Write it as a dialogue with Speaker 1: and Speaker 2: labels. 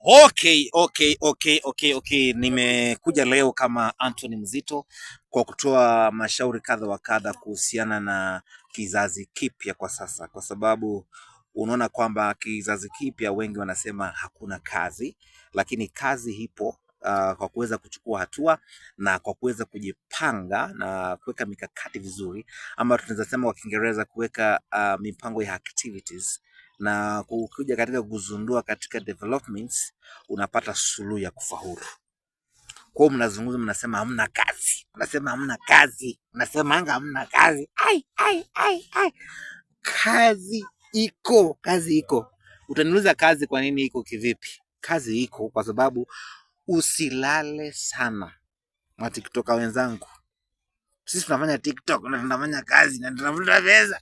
Speaker 1: Okay. Nimekuja leo kama Anthony Mzito kwa kutoa mashauri kadha wa kadha kuhusiana na kizazi kipya kwa sasa, kwa sababu unaona kwamba kizazi kipya wengi wanasema hakuna kazi, lakini kazi ipo kwa kuweza kuchukua hatua na kwa kuweza kujipanga na kuweka mikakati vizuri, ama tunaweza sema kwa Kiingereza kuweka mipango ya activities, na kukuja katika kuzundua katika developments unapata suluhu ya kufaulu. Kwa hiyo mnazungumza, mnasema hamna kazi, mnasema hamna kazi, mnasemanga hamna kazi. Ai, kazi iko, kazi iko. Utaniuliza kazi kwa nini iko kivipi? Kazi iko kwa sababu usilale sana. Matiktoka wenzangu, sisi tunafanya TikTok na tunafanya kazi na tunatafuta pesa.